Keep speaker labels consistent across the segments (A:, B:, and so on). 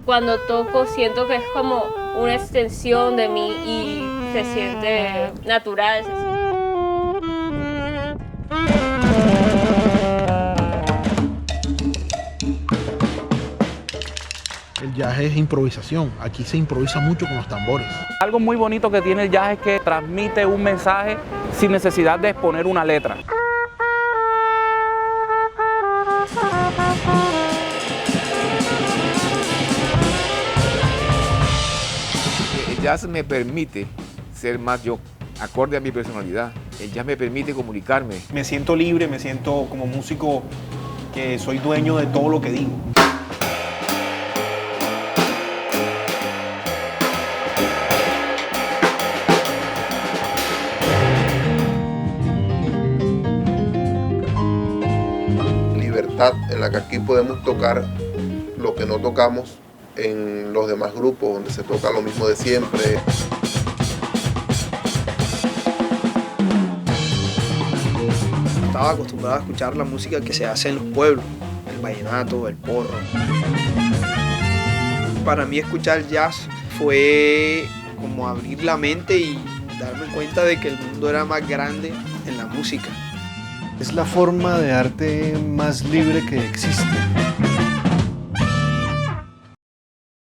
A: Cuando toco siento que es como una extensión de mí y se siente natural.
B: El jazz es improvisación, aquí se improvisa mucho con los tambores.
C: Algo muy bonito que tiene el jazz es que transmite un mensaje sin necesidad de exponer una letra.
D: El jazz me permite ser más yo, acorde a mi personalidad. El jazz me permite comunicarme.
E: Me siento libre, me siento como músico que soy dueño de todo lo que digo.
F: Libertad en la que aquí podemos tocar lo que no tocamos en los demás grupos, donde se toca lo mismo de siempre.
G: Estaba acostumbrado a escuchar la música que se hace en los pueblos, el vallenato, el porro. Para mí escuchar jazz fue como abrir la mente y darme cuenta de que el mundo era más grande en la música.
H: Es la forma de arte más libre que existe.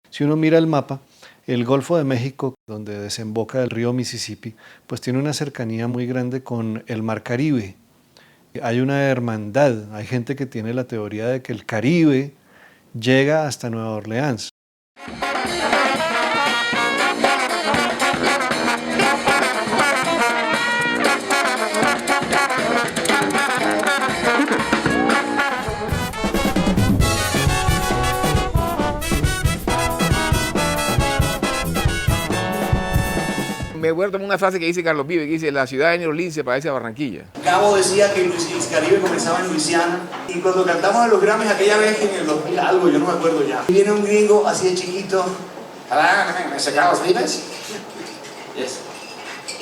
H: Si uno mira el mapa, el Golfo de México, donde desemboca el río Mississippi, pues tiene una cercanía muy grande con el Mar Caribe. Hay una hermandad, hay gente que tiene la teoría de que el Caribe llega hasta Nueva Orleans.
D: Me voy a tomar una frase que dice Carlos Vives, que dice: la ciudad de New Orleans se parece a Barranquilla.
I: Cabo decía que el Caribe comenzaba en Luisiana, y cuando cantamos en los Grammys aquella vez en el 2000 algo, yo no me acuerdo ya, y viene un gringo así de chiquito, ¿me Carlos Vives? Yes.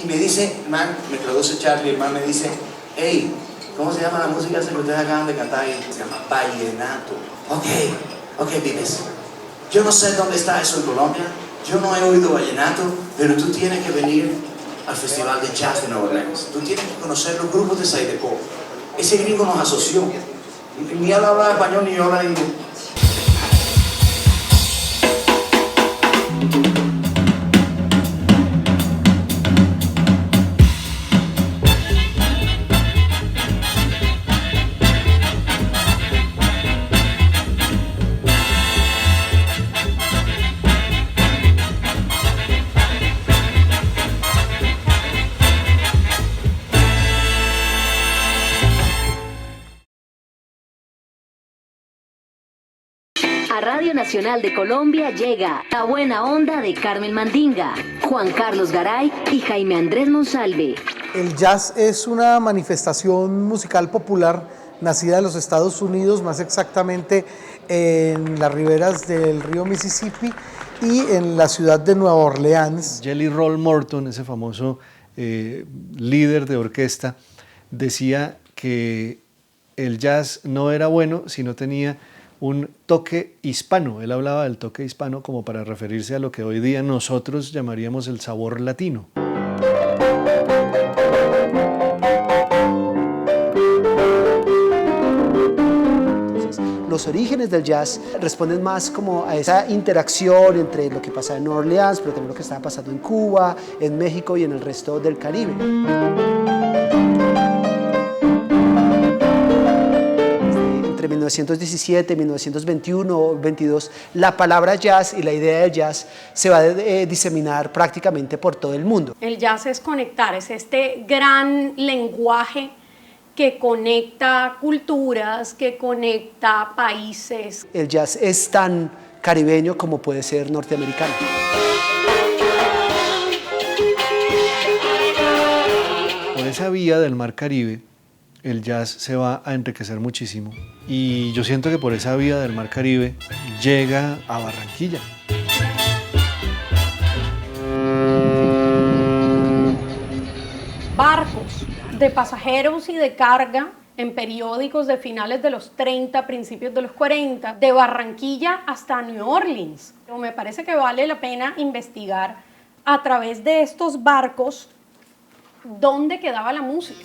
I: Y me dice, man, me traduce Charlie, el man me dice, hey, ¿cómo se llama la música esa que ustedes acaban de cantar ahí? Se llama vallenato. Ok, Vives, yo no sé dónde está eso en Colombia, yo no he oído vallenato, pero tú tienes que venir al Festival de Jazz de Nueva Orleans. Tú tienes que conocer los grupos de Zydeco. Ese gringo nos asoció. Ni él habla español ni yo habla inglés.
J: A Radio Nacional de Colombia llega La Buena Onda de Carmen Mandinga, Juan Carlos Garay y Jaime Andrés Monsalve.
K: El jazz es una manifestación musical popular nacida en los Estados Unidos, más exactamente en las riberas del río Mississippi y en la ciudad de Nueva Orleans.
H: Jelly Roll Morton, ese famoso líder de orquesta, decía que el jazz no era bueno si no tenía un toque hispano. Él hablaba del toque hispano como para referirse a lo que hoy día nosotros llamaríamos el sabor latino.
L: Los orígenes del jazz responden más como a esa interacción entre lo que pasa en Nueva Orleans, pero también lo que estaba pasando en Cuba, en México y en el resto del Caribe. Entre 1917, 1921, 22, la palabra jazz y la idea del jazz se va a diseminar prácticamente por todo el mundo.
M: El jazz es conectar, es este gran lenguaje que conecta culturas, que conecta países.
L: El jazz es tan caribeño como puede ser norteamericano.
H: Por esa vía del Mar Caribe, el jazz se va a enriquecer muchísimo. Y yo siento que por esa vía del Mar Caribe llega a Barranquilla.
M: Barcos de pasajeros y de carga en periódicos de finales de los 30, principios de los 40, de Barranquilla hasta New Orleans. Pero me parece que vale la pena investigar a través de estos barcos dónde quedaba la música.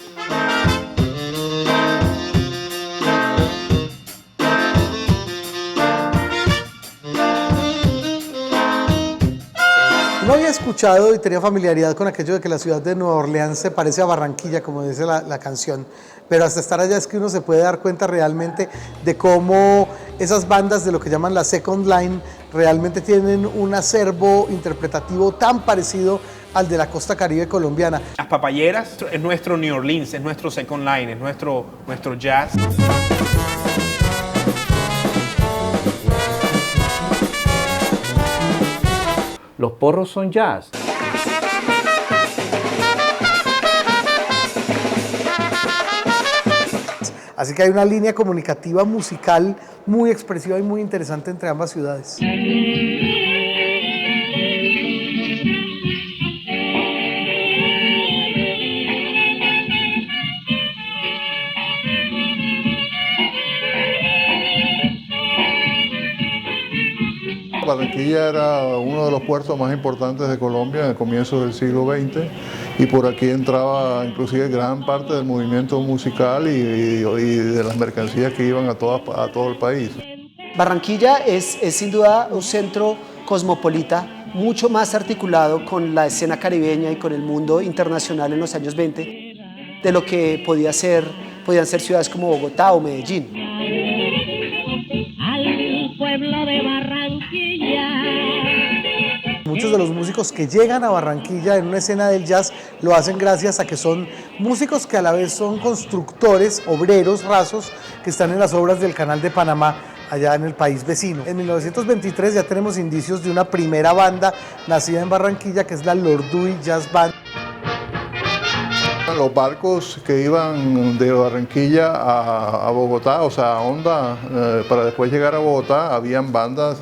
K: No había escuchado y tenía familiaridad con aquello de que la ciudad de Nueva Orleans se parece a Barranquilla, como dice la canción, pero hasta estar allá es que uno se puede dar cuenta realmente de cómo esas bandas de lo que llaman la Second Line realmente tienen un acervo interpretativo tan parecido al de la costa caribe colombiana.
E: Las Papayeras es nuestro New Orleans, es nuestro Second Line, es nuestro jazz.
C: Los porros son jazz.
K: Así que hay una línea comunicativa musical muy expresiva y muy interesante entre ambas ciudades.
N: Barranquilla era uno de los puertos más importantes de Colombia en el comienzo del siglo XX y por aquí entraba inclusive gran parte del movimiento musical y de las mercancías que iban a todo el país.
L: Barranquilla es sin duda un centro cosmopolita mucho más articulado con la escena caribeña y con el mundo internacional en los años 20 de lo que podían ser ciudades como Bogotá o Medellín.
O: Pueblo de Barranquilla.
K: Muchos de los músicos que llegan a Barranquilla en una escena del jazz lo hacen gracias a que son músicos que a la vez son constructores, obreros rasos que están en las obras del Canal de Panamá allá en el país vecino. En 1923 ya tenemos indicios de una primera banda nacida en Barranquilla que es la Lorduy Jazz Band.
N: Los barcos que iban de Barranquilla a Bogotá, o sea, a Honda, para después llegar a Bogotá, habían bandas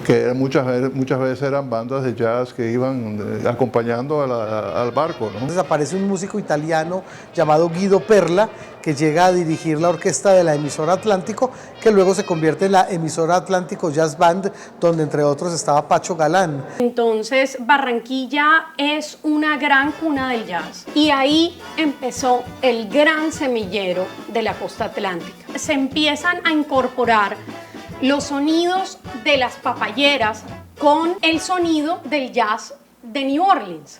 N: que muchas veces eran bandas de jazz que iban acompañando al barco, ¿no?
K: Entonces aparece un músico italiano llamado Guido Perla que llega a dirigir la orquesta de la emisora Atlántico, que luego se convierte en la emisora Atlántico Jazz Band, donde entre otros estaba Pacho Galán.
M: Entonces Barranquilla es una gran cuna del jazz y ahí empezó el gran semillero de la costa atlántica. Se empiezan a incorporar los sonidos de las papayeras con el sonido del jazz de New Orleans.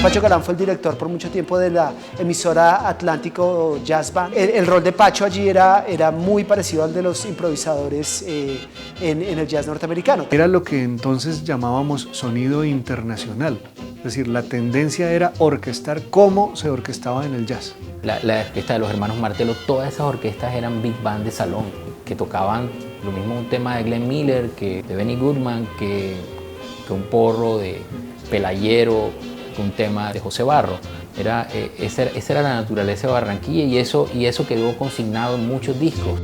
L: Pacho Galán fue el director por mucho tiempo de la emisora Atlántico Jazz Band. El rol de Pacho allí era muy parecido al de los improvisadores en el jazz norteamericano.
H: Era lo que entonces llamábamos sonido internacional. Es decir, la tendencia era orquestar como se orquestaba en el jazz.
P: La orquesta de los hermanos Martello, todas esas orquestas eran big band de salón, que tocaban lo mismo un tema de Glenn Miller, que de Benny Goodman, que un porro de Pelayero, que un tema de José Barro. Esa era la naturaleza de Barranquilla y eso quedó consignado en muchos discos.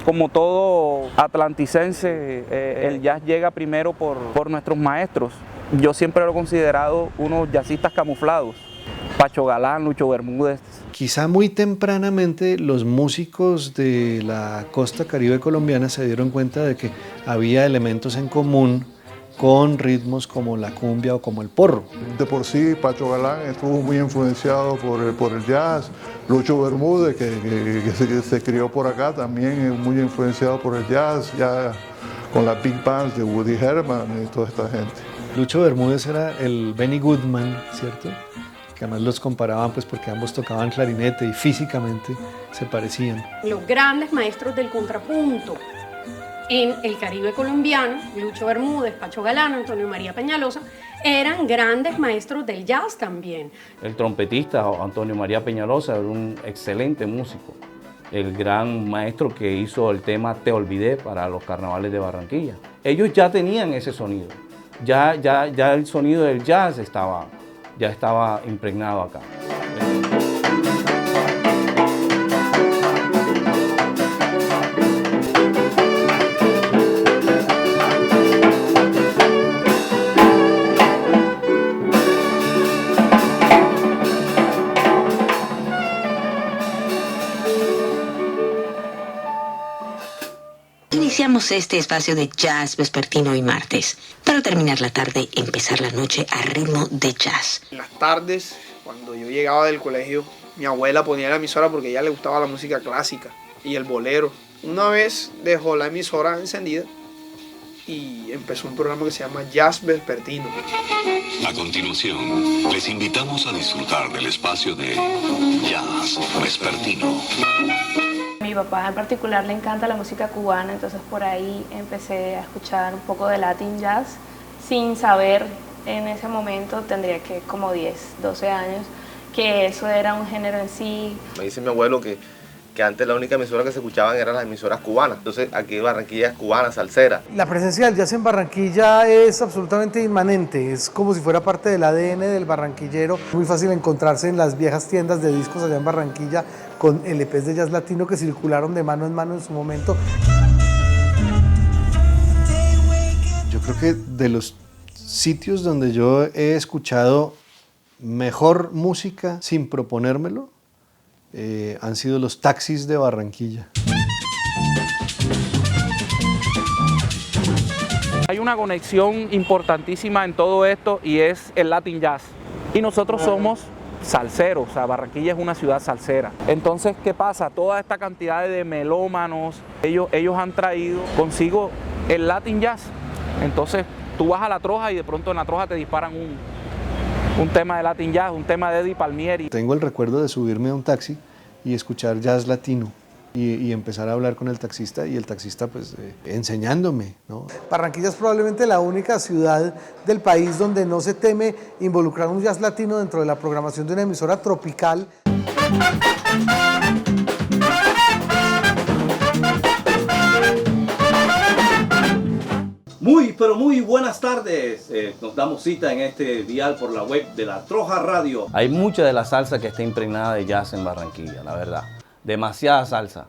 C: Como todo atlanticense, el jazz llega primero por nuestros maestros. Yo siempre lo he considerado unos jazzistas camuflados. Pacho Galán, Lucho Bermúdez.
H: Quizá muy tempranamente los músicos de la costa caribe colombiana se dieron cuenta de que había elementos en común con ritmos como la cumbia o como el porro.
N: De por sí, Pacho Galán estuvo muy influenciado por el jazz. Lucho Bermúdez, que se crió por acá, también es muy influenciado por el jazz, ya con las big bands de Woody Herman y toda esta gente.
H: Lucho Bermúdez era el Benny Goodman, ¿cierto? Que además los comparaban pues porque ambos tocaban clarinete y físicamente se parecían.
M: Los grandes maestros del contrapunto en el Caribe colombiano, Lucho Bermúdez, Pacho Galán, Antonio María Peñalosa, eran grandes maestros del jazz también.
C: El trompetista Antonio María Peñalosa era un excelente músico, el gran maestro que hizo el tema Te Olvidé para los carnavales de Barranquilla. Ellos ya tenían ese sonido, ya el sonido del jazz ya estaba impregnado acá.
Q: Arrancamos este espacio de jazz vespertino hoy martes, para terminar la tarde, empezar la noche a ritmo de jazz.
G: En las tardes, cuando yo llegaba del colegio, mi abuela ponía la emisora porque a ella le gustaba la música clásica y el bolero. Una vez dejó la emisora encendida y empezó un programa que se llama Jazz Vespertino.
R: A continuación, les invitamos a disfrutar del espacio de Jazz Vespertino.
S: A mi papá en particular le encanta la música cubana, entonces por ahí empecé a escuchar un poco de Latin Jazz sin saber en ese momento, tendría que como 10, 12 años, que eso era un género en sí.
T: Me dice mi abuelo que antes la única emisora que se escuchaban eran las emisoras cubanas. Entonces aquí Barranquilla es cubana, salsera.
K: La presencia del jazz en Barranquilla es absolutamente inmanente, es como si fuera parte del ADN del barranquillero. Muy fácil encontrarse en las viejas tiendas de discos allá en Barranquilla con LPs de jazz latino que circularon de mano en su momento.
H: Yo creo que de los sitios donde yo he escuchado mejor música sin proponérmelo, han sido los taxis de Barranquilla.
U: Hay una conexión importantísima en todo esto y es el Latin Jazz. Y nosotros somos salseros, o sea, Barranquilla es una ciudad salsera. Entonces, ¿qué pasa? Toda esta cantidad de melómanos, ellos han traído consigo el Latin Jazz. Entonces, tú vas a La Troja y de pronto en La Troja te disparan un tema de Latin Jazz, un tema de Eddie Palmieri.
H: Tengo el recuerdo de subirme a un taxi y escuchar jazz latino y empezar a hablar con el taxista y el taxista pues enseñándome, ¿no?
K: Barranquilla es probablemente la única ciudad del país donde no se teme involucrar un jazz latino dentro de la programación de una emisora tropical.
C: Muy, pero muy buenas tardes. Nos damos cita en este dial por la web de La Troja Radio. Hay mucha de la salsa que está impregnada de jazz en Barranquilla, la verdad. Demasiada salsa.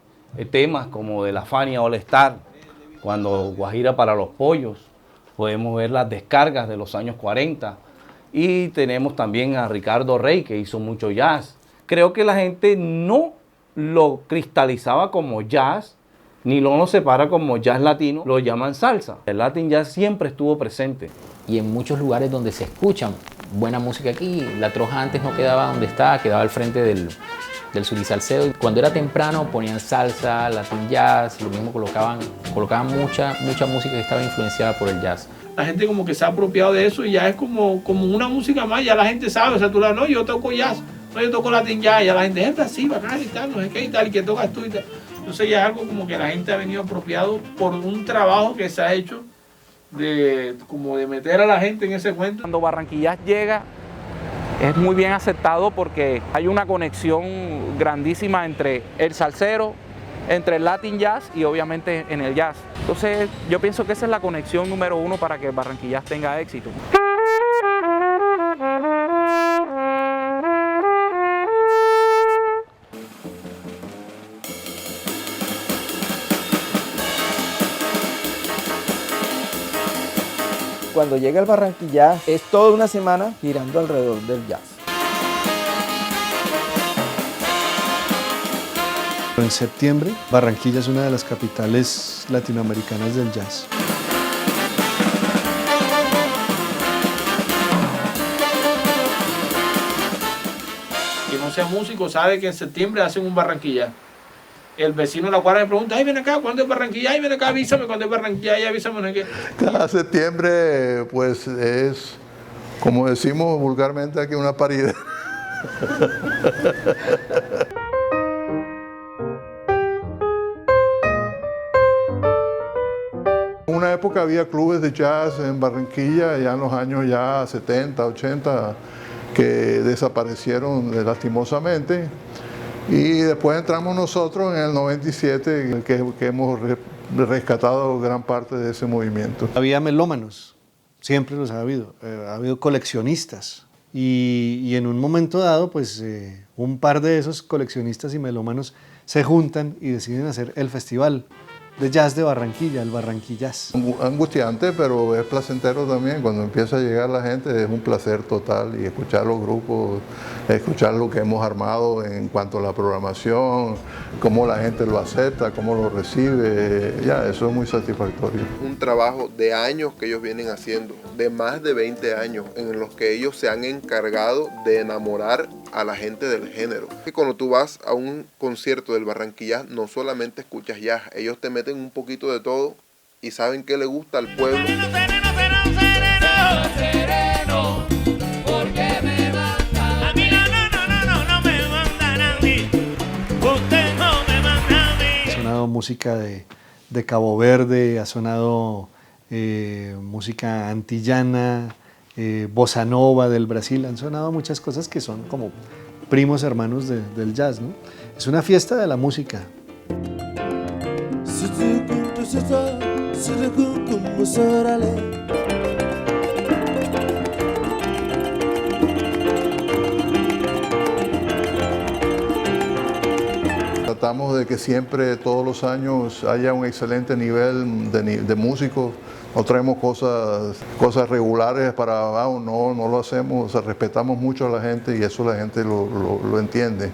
C: Temas como de la Fania All Star, cuando Guajira para los Pollos. Podemos ver las descargas de los años 40. Y tenemos también a Ricardo Rey, que hizo mucho jazz. Creo que la gente no lo cristalizaba como jazz, ni lo separa como jazz latino, lo llaman salsa. El Latin Jazz siempre estuvo presente.
P: Y en muchos lugares donde se escuchan buena música aquí, La Troja antes no quedaba donde estaba, quedaba al frente del Surisalcedo. Cuando era temprano ponían salsa, Latin Jazz, lo mismo colocaban mucha música que estaba influenciada por el jazz.
V: La gente como que se ha apropiado de eso y ya es como una música más, ya la gente sabe, o sea, tú la no, yo toco jazz, no, yo toco Latin Jazz, ya la gente es así, bacán y tal, no sé qué y tal, y que tocas tú y tal. Entonces ya es algo como que la gente ha venido apropiado por un trabajo que se ha hecho de meter a la gente en ese cuento.
U: Cuando Barranquilla llega es muy bien aceptado porque hay una conexión grandísima entre el salsero, entre el Latin Jazz y obviamente en el jazz. Entonces yo pienso que esa es la conexión número uno para que Barranquilla tenga éxito.
W: Cuando llega el Barranquilla es toda una semana girando alrededor del jazz.
H: En septiembre, Barranquilla es una de las capitales latinoamericanas del jazz.
V: Que no sea músico sabe que en septiembre hacen un Barranquilla. El vecino de la cuadra me pregunta, ay, ven acá, ¿cuándo es Barranquilla? Ay, ven acá, avísame cuándo es Barranquilla, ay, avísame. ¿No?
N: Cada septiembre, pues, es, como decimos vulgarmente aquí, una paridad. En una época había clubes de jazz en Barranquilla, ya en los años ya 70, 80, que desaparecieron lastimosamente. Y después entramos nosotros en el 97, que hemos rescatado gran parte de ese movimiento.
H: Había melómanos, siempre los ha habido coleccionistas. Y en un momento dado, pues un par de esos coleccionistas y melómanos se juntan y deciden hacer el festival. de jazz de Barranquilla, el Barranquillaz.
N: Angustiante, pero es placentero también. Cuando empieza a llegar la gente es un placer total, y escuchar los grupos, escuchar lo que hemos armado en cuanto a la programación, cómo la gente lo acepta, cómo lo recibe, ya, eso es muy satisfactorio.
A: Un trabajo de años que ellos vienen haciendo, de más de 20 años, en los que ellos se han encargado de enamorar a la gente del género. Y cuando tú vas a un concierto del Barranquillaz, no solamente escuchas jazz, ellos te meten un poquito de todo y saben qué le gusta al pueblo.
H: Ha sonado música de Cabo Verde, ha sonado música antillana, bossa nova del Brasil, han sonado muchas cosas que son como primos hermanos del jazz, ¿no? Es una fiesta de la música.
N: Tratamos de que siempre, todos los años, haya un excelente nivel de músicos. No traemos cosas regulares para abajo, no lo hacemos, o sea, respetamos mucho a la gente y eso la gente lo entiende.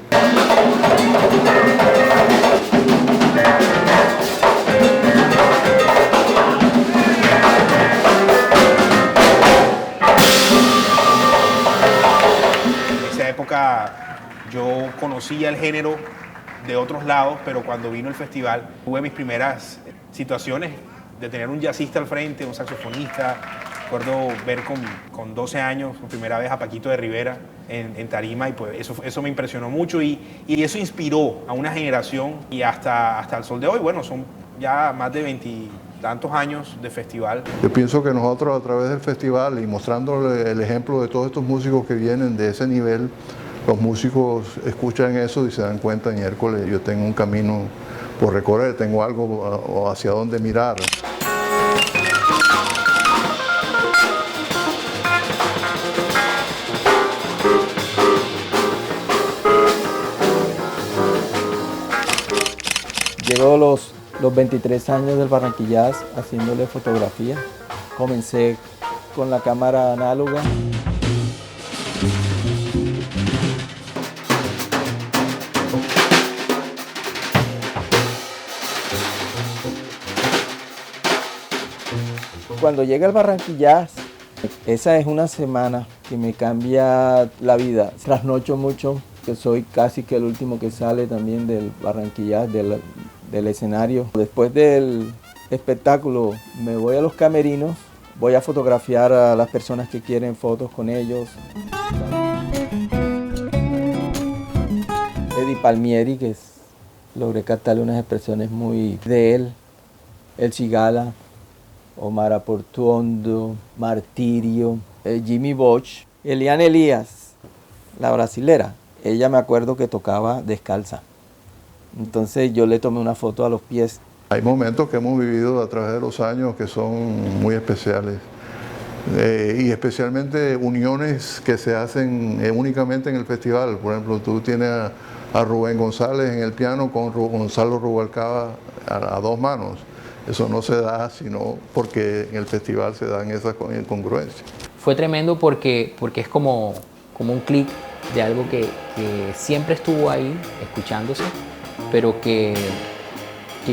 E: En esa época yo conocía el género de otros lados, pero cuando vino el festival tuve mis primeras situaciones de tener un jazzista al frente, un saxofonista. Recuerdo ver con 12 años por primera vez a Paquito de Rivera en tarima, y pues eso me impresionó mucho y eso inspiró a una generación, y hasta el sol de hoy, bueno, son ya más de 20 tantos años de festival.
N: Yo pienso que nosotros, a través del festival y mostrándole el ejemplo de todos estos músicos que vienen de ese nivel, los músicos escuchan eso y se dan cuenta, miércoles, yo tengo un camino por recorrer, tengo algo hacia dónde mirar.
W: Llevo los 23 años del Barranquillaz haciéndole fotografía. Comencé con la cámara análoga. Cuando llega el Barranquillaz, esa es una semana que me cambia la vida. Trasnocho mucho, que soy casi que el último que sale también del Barranquillaz, del escenario. Después del espectáculo me voy a los camerinos, voy a fotografiar a las personas que quieren fotos con ellos. Eddie Palmieri, que logré captarle unas expresiones muy de él. El Cigala, Omar Portuondo, Martirio, Jimmy Bosch, Eliane Elias, la brasilera. Ella me acuerdo que tocaba descalza. Entonces yo le tomé una foto a los pies.
N: Hay momentos que hemos vivido a través de los años que son muy especiales. Y especialmente uniones que se hacen únicamente en el festival. Por ejemplo, tú tienes a Rubén González en el piano con Gonzalo Rubalcaba a dos manos. Eso no se da sino porque en el festival se dan esas incongruencias.
P: Fue tremendo porque es como un clic de algo que siempre estuvo ahí escuchándose, pero que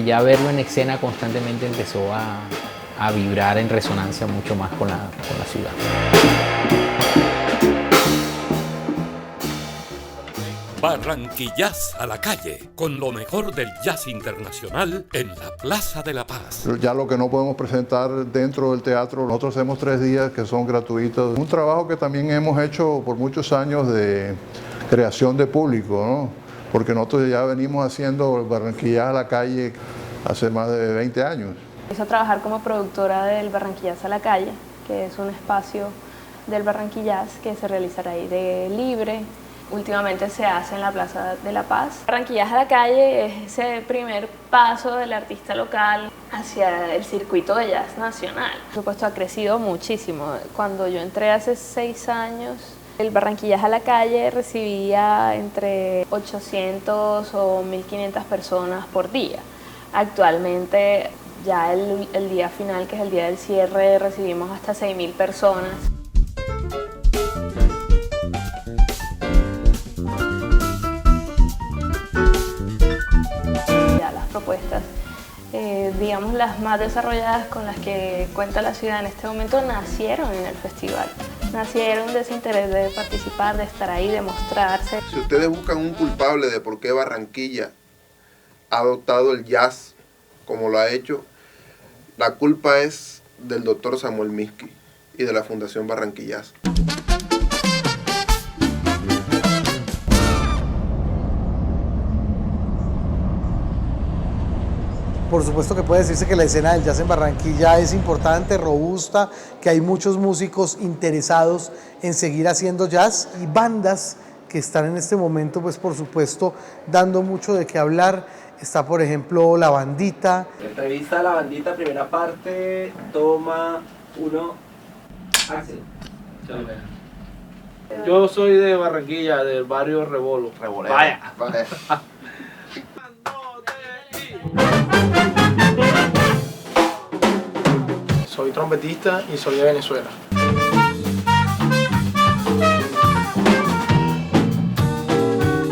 P: ya verlo en escena constantemente empezó a vibrar en resonancia mucho más con la ciudad.
B: Barranquillaz a la calle, con lo mejor del jazz internacional en la Plaza de la Paz.
N: Ya lo que no podemos presentar dentro del teatro, nosotros hacemos 3 días que son gratuitos. Un trabajo que también hemos hecho por muchos años de creación de público, ¿no? Porque nosotros ya venimos haciendo Barranquillaz a la calle hace más de 20 años.
S: Empecé a trabajar como productora del Barranquillaz a la calle, que es un espacio del Barranquillaz que se realizará al aire libre. Últimamente se hace en la Plaza de la Paz. Barranquillaz a la calle es ese primer paso del artista local hacia el circuito de jazz nacional. Por supuesto, ha crecido muchísimo. Cuando yo entré hace 6 años, el Barranquillaz a la calle recibía entre 800 o 1500 personas por día. Actualmente ya el día final, que es el día del cierre, recibimos hasta 6.000 personas. Ya las propuestas, digamos las más desarrolladas con las que cuenta la ciudad en este momento, nacieron en el festival. Nacieron de ese interés de participar, de estar ahí, de mostrarse.
A: Si ustedes buscan un culpable de por qué Barranquilla ha adoptado el jazz como lo ha hecho, la culpa es del doctor Samuel Miski y de la Fundación Barranquillas.
K: Por supuesto que puede decirse que la escena del jazz en Barranquilla es importante, robusta, que hay muchos músicos interesados en seguir haciendo jazz y bandas que están en este momento, pues por supuesto, dando mucho de qué hablar. Está, por ejemplo, La Bandita.
D: Entrevista a La Bandita, primera parte, toma 1, acción.
V: Yo soy de Barranquilla, del barrio Rebolo.
T: Rebolero.
V: Vaya.
G: Soy trompetista y soy de Venezuela.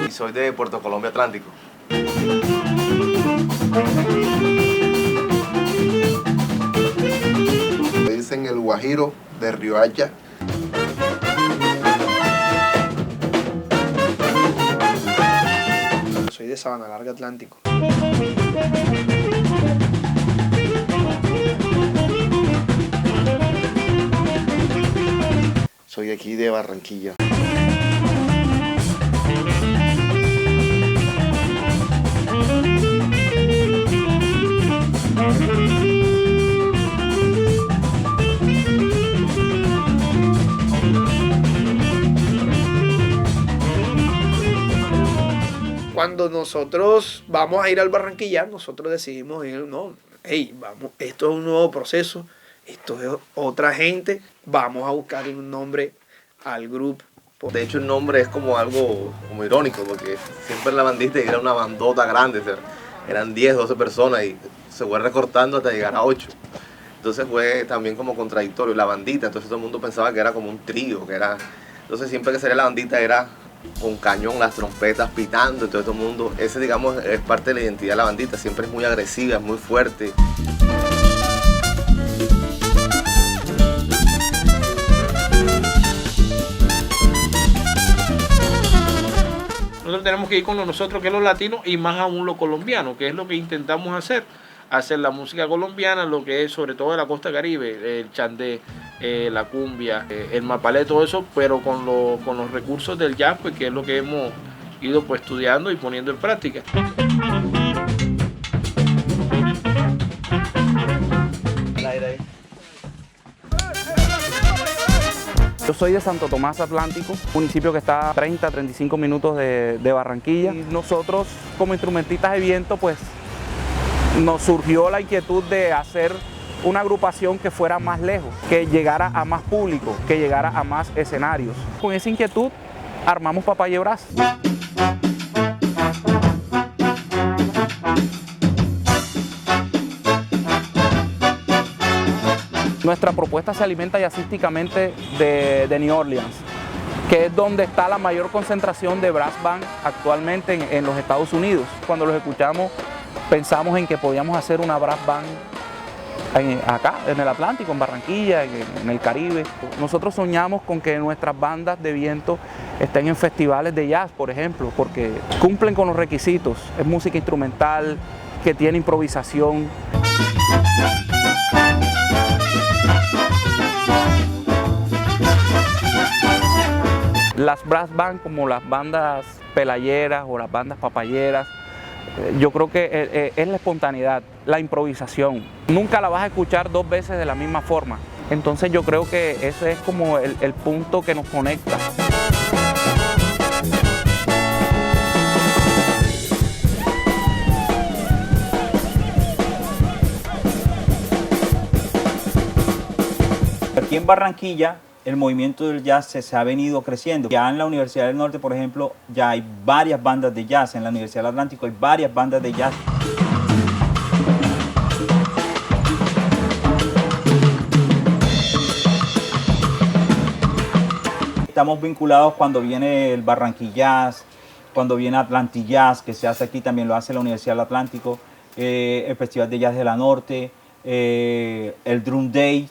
T: Y soy de Puerto Colombia Atlántico.
A: Le dicen el Guajiro de Riohacha.
G: Soy de Sabana Larga Atlántico.
T: Soy aquí de Barranquilla.
G: Cuando nosotros vamos a ir al Barranquilla, nosotros decidimos ir, no, hey, vamos, esto es un nuevo proceso, esto es otra gente, vamos a buscar un nombre al grupo.
T: De hecho, el nombre es como algo como irónico, porque siempre La Bandita era una bandota grande, eran 10, 12 personas y se fue recortando hasta llegar a 8. Entonces fue también como contradictorio, La Bandita, entonces todo el mundo pensaba que era como un trío, que era... Entonces siempre que salía La Bandita era con cañón, las trompetas pitando, entonces todo el mundo, ese digamos es parte de la identidad de La Bandita, siempre es muy agresiva, es muy fuerte.
V: Nosotros tenemos que ir con nosotros, que es los latinos, y más aún los colombianos, que es lo que intentamos hacer la música colombiana, lo que es sobre todo de la costa caribe, el chandé, la cumbia, el mapalé, todo eso, pero con los recursos del jazz, pues, que es lo que hemos ido pues estudiando y poniendo en práctica.
U: Yo soy de Santo Tomás Atlántico, municipio que está a 30, 35 minutos de Barranquilla. Y nosotros como instrumentistas de viento, pues nos surgió la inquietud de hacer una agrupación que fuera más lejos, que llegara a más público, que llegara a más escenarios. Con esa inquietud armamos Papaya Brass. Nuestra propuesta se alimenta jazzísticamente de New Orleans, que es donde está la mayor concentración de brass band actualmente en los Estados Unidos. Cuando los escuchamos pensamos en que podíamos hacer una brass band acá, en el Atlántico, en Barranquilla, en el Caribe. Nosotros soñamos con que nuestras bandas de viento estén en festivales de jazz, por ejemplo, porque cumplen con los requisitos. Es música instrumental, que tiene improvisación. Las brass band, como las bandas pelayeras o las bandas papayeras, yo creo que es la espontaneidad, la improvisación. Nunca la vas a escuchar dos veces de la misma forma. Entonces yo creo que ese es como el punto que nos conecta.
F: Aquí en Barranquilla el movimiento del jazz se ha venido creciendo. Ya en la Universidad del Norte, por ejemplo, ya hay varias bandas de jazz. En la Universidad del Atlántico hay varias bandas de jazz. estamos vinculados cuando viene el Barranquillas, cuando viene Atlantillas, que se hace aquí, también lo hace la Universidad del Atlántico, el Festival de Jazz de la Norte, el Drum Day.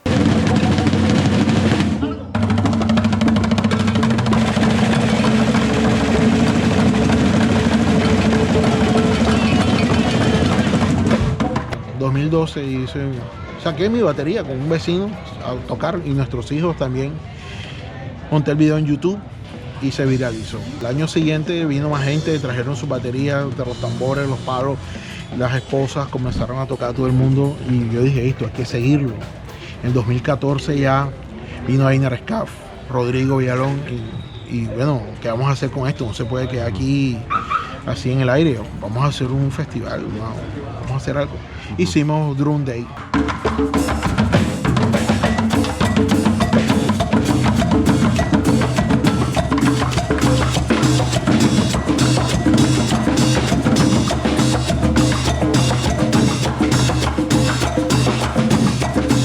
I: En 2012 saqué mi batería con un vecino a tocar y nuestros hijos también. Monté el video en YouTube y se viralizó. El año siguiente vino más gente, trajeron sus baterías, los tambores, los palos, las esposas, comenzaron a tocar a todo el mundo y yo dije, esto hay que seguirlo. En 2014 ya vino Einer Scaff, Rodrigo Villalón y bueno, ¿qué vamos a hacer con esto? No se puede quedar aquí así en el aire, vamos a hacer un festival, vamos a hacer algo. Hicimos Drum Day.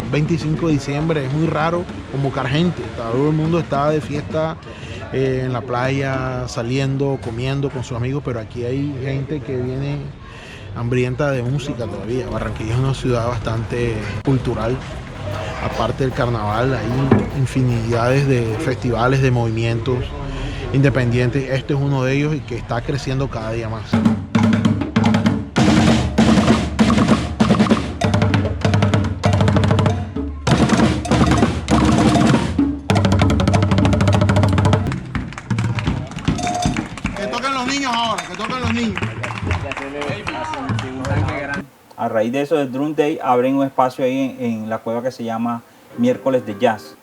I: El 25 de diciembre es muy raro convocar gente, todo el mundo está de fiesta en la playa, saliendo, comiendo con sus amigos, pero aquí hay gente que viene hambrienta de música todavía. Barranquilla es una ciudad bastante cultural, aparte del carnaval hay infinidades de festivales, de movimientos independientes, este es uno de ellos y que está creciendo cada día más.
F: A raíz de eso del Drum Day abren un espacio ahí en la cueva que se llama Miércoles de Jazz.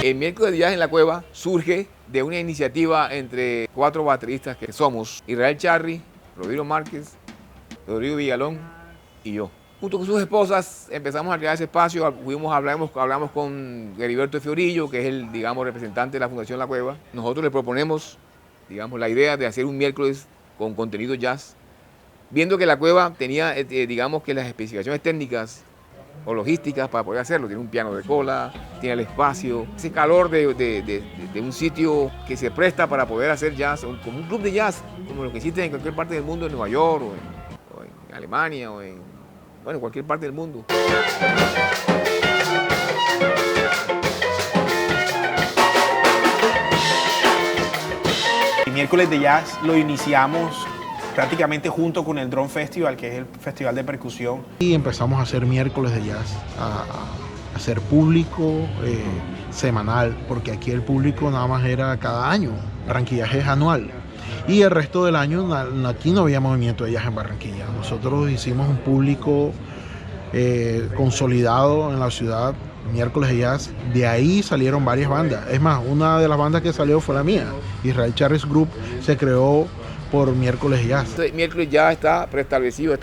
J: El Miércoles de Jazz en la Cueva surge de una iniciativa entre 4 bateristas que somos Israel Charri, Rodrigo Márquez, Rodrigo Villalón y yo. Junto con sus esposas empezamos a crear ese espacio, hablamos con Heriberto Fiorillo, que es el, digamos, representante de la Fundación La Cueva. Nosotros le proponemos, digamos, la idea de hacer un miércoles con contenido jazz, viendo que La Cueva tenía, digamos, que las especificaciones técnicas o logísticas para poder hacerlo. Tiene un piano de cola, tiene el espacio, ese calor de un sitio que se presta para poder hacer jazz, como un club de jazz, como lo que existe en cualquier parte del mundo, en Nueva York o en Alemania o en cualquier parte del mundo.
E: El Miércoles de Jazz lo iniciamos prácticamente junto con el Drum Festival, que es el festival de percusión.
I: Y empezamos a hacer miércoles de jazz, a hacer público semanal, porque aquí el público nada más era cada año. Barranquilla es anual. Y el resto del año aquí no había movimiento de jazz en Barranquilla. Nosotros hicimos un público consolidado en la ciudad, miércoles de jazz. De ahí salieron varias bandas. Es más, una de las bandas que salió fue la mía. Israel Charris Group se creó por miércoles de jazz.
J: Entonces, miércoles ya está preestablecido,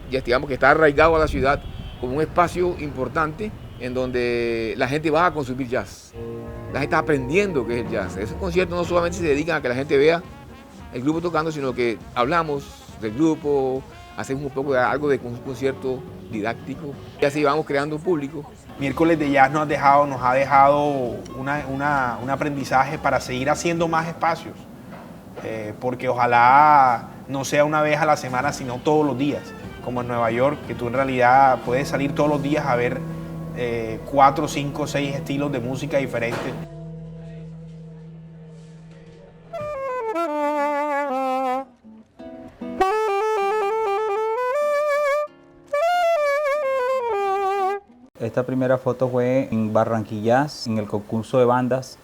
J: ya digamos que está arraigado a la ciudad como un espacio importante en donde la gente va a consumir jazz. La gente está aprendiendo qué es el jazz. Esos conciertos no solamente se dedican a que la gente vea el grupo tocando, sino que hablamos del grupo, hacemos un poco de algo de un concierto didáctico y así vamos creando un público.
E: Miércoles de Jazz nos ha dejado un aprendizaje para seguir haciendo más espacios, porque ojalá no sea una vez a la semana, sino todos los días, como en Nueva York, que tú en realidad puedes salir todos los días a ver 4, 5, 6 estilos de música diferentes.
F: Esta primera foto fue en Barranquillas, en el concurso de bandas.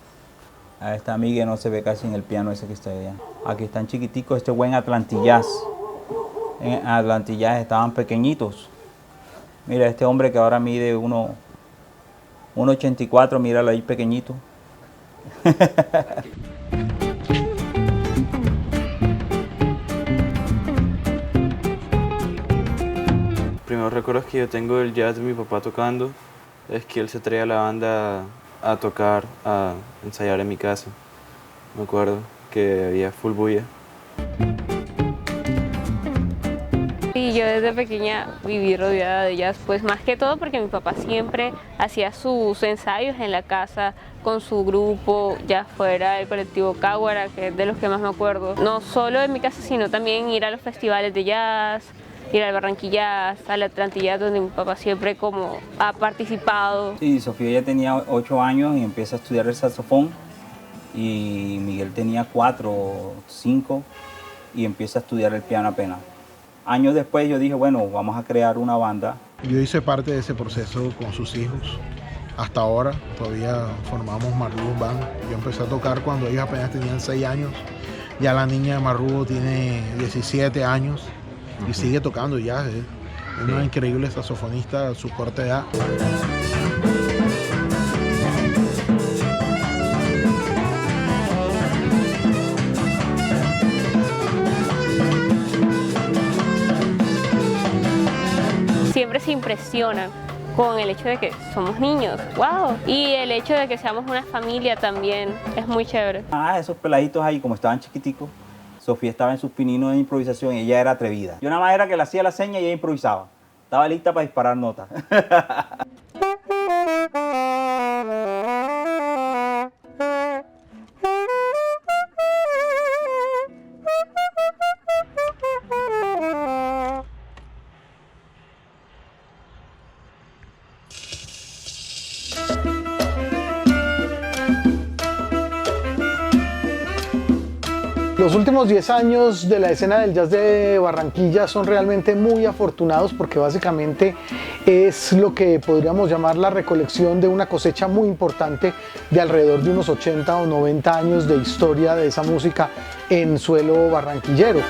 F: Ahí está Miguel, no se ve casi en el piano ese que está allá. Aquí están chiquiticos, este fue en Atlantillas. En Atlantillas estaban pequeñitos. Mira, este hombre que ahora mide 1,84, míralo ahí pequeñito.
O: Primeros recuerdos que yo tengo del jazz de mi papá tocando es que él se traía a la banda a tocar, a ensayar en mi casa. me acuerdo que había full bulla.
L: Y yo desde pequeña viví rodeada de jazz, pues más que todo porque mi papá siempre hacía sus ensayos en la casa con su grupo, ya fuera el colectivo Cáguara, que es de los que más me acuerdo. No solo en mi casa, sino también ir a los festivales de jazz, ir al Barranquilla, al Atlantilla, donde mi papá siempre como ha participado.
F: Sí, Sofía ya tenía 8 años y empieza a estudiar el saxofón, y Miguel tenía 4 o 5 y empieza a estudiar el piano apenas. Años después yo dije, bueno, vamos a crear una banda.
I: Yo hice parte de ese proceso con sus hijos. Hasta ahora todavía formamos Marrubo Band. Yo empecé a tocar cuando ellos apenas tenían 6 años. Ya la niña de Marrubo tiene 17 años y sigue tocando jazz. Es una increíble saxofonista a su corta edad.
L: Siempre se impresionan con el hecho de que somos niños, wow, y el hecho de que seamos una familia también es muy chévere.
F: Esos peladitos ahí, como estaban chiquiticos, Sofía estaba en sus pininos de improvisación y ella era atrevida. Yo nada más era que le hacía la seña y ella improvisaba. Estaba lista para disparar notas.
K: Los últimos 10 años de la escena del jazz de Barranquilla son realmente muy afortunados porque básicamente es lo que podríamos llamar la recolección de una cosecha muy importante de alrededor de unos 80 o 90 años de historia de esa música en suelo barranquillero.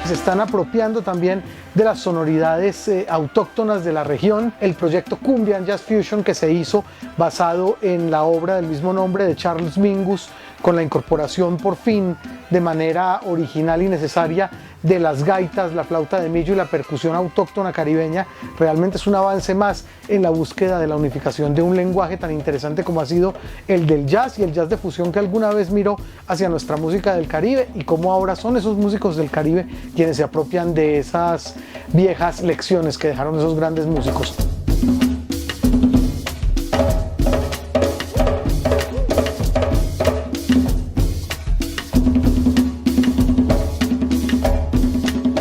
K: Se están apropiando también de las sonoridades autóctonas de la región. El proyecto Cumbian Jazz Fusion, que se hizo basado en la obra del mismo nombre de Charles Mingus, con la incorporación por fin de manera original y necesaria de las gaitas, la flauta de millo y la percusión autóctona caribeña, realmente es un avance más en la búsqueda de la unificación de un lenguaje tan interesante como ha sido el del jazz y el jazz de fusión que alguna vez miró hacia nuestra música del Caribe, y cómo ahora son esos músicos del Caribe quienes se apropian de esas viejas lecciones que dejaron esos grandes músicos.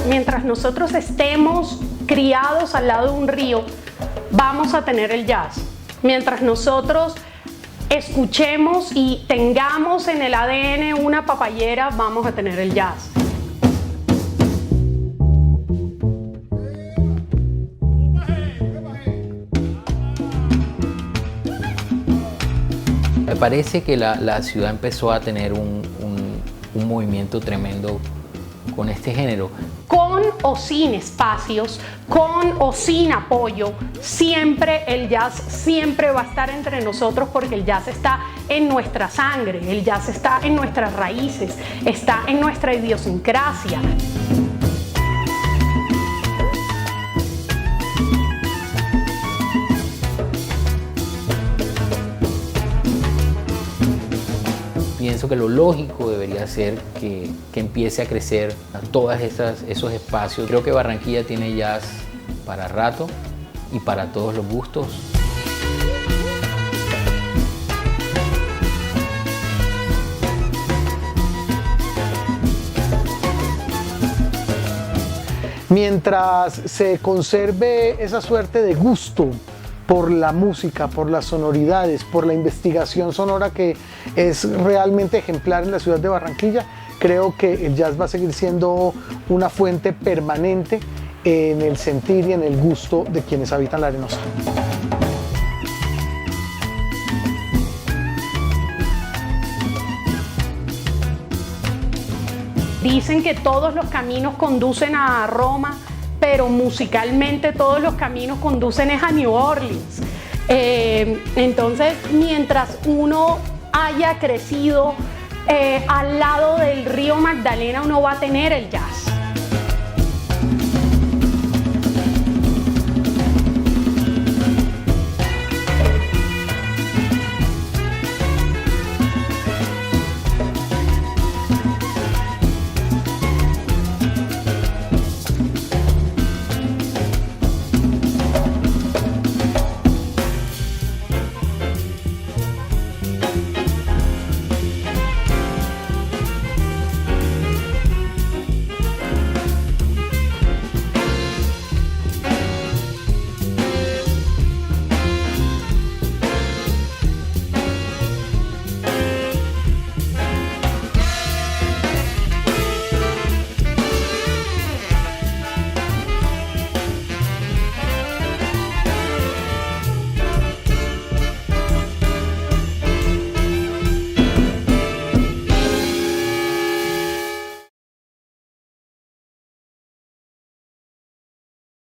M: Mientras nosotros estemos criados al lado de un río, vamos a tener el jazz. Mientras nosotros escuchemos y tengamos en el ADN una papayera, vamos a tener el jazz.
P: Me parece que la ciudad empezó a tener un movimiento tremendo con este género.
M: Con o sin espacios, con o sin apoyo, siempre el jazz siempre va a estar entre nosotros, porque el jazz está en nuestra sangre, el jazz está en nuestras raíces, está en nuestra idiosincrasia.
P: Pienso que lo lógico debería ser que empiece a crecer a todos esos espacios. Creo que Barranquilla tiene jazz para rato y para todos los gustos.
K: Mientras se conserve esa suerte de gusto por la música, por las sonoridades, por la investigación sonora que es realmente ejemplar en la ciudad de Barranquilla, creo que el jazz va a seguir siendo una fuente permanente en el sentir y en el gusto de quienes habitan la Arenosa.
M: Dicen que todos los caminos conducen a Roma, pero musicalmente todos los caminos conducen a New Orleans. Entonces, mientras uno haya crecido al lado del río Magdalena, uno va a tener el jazz.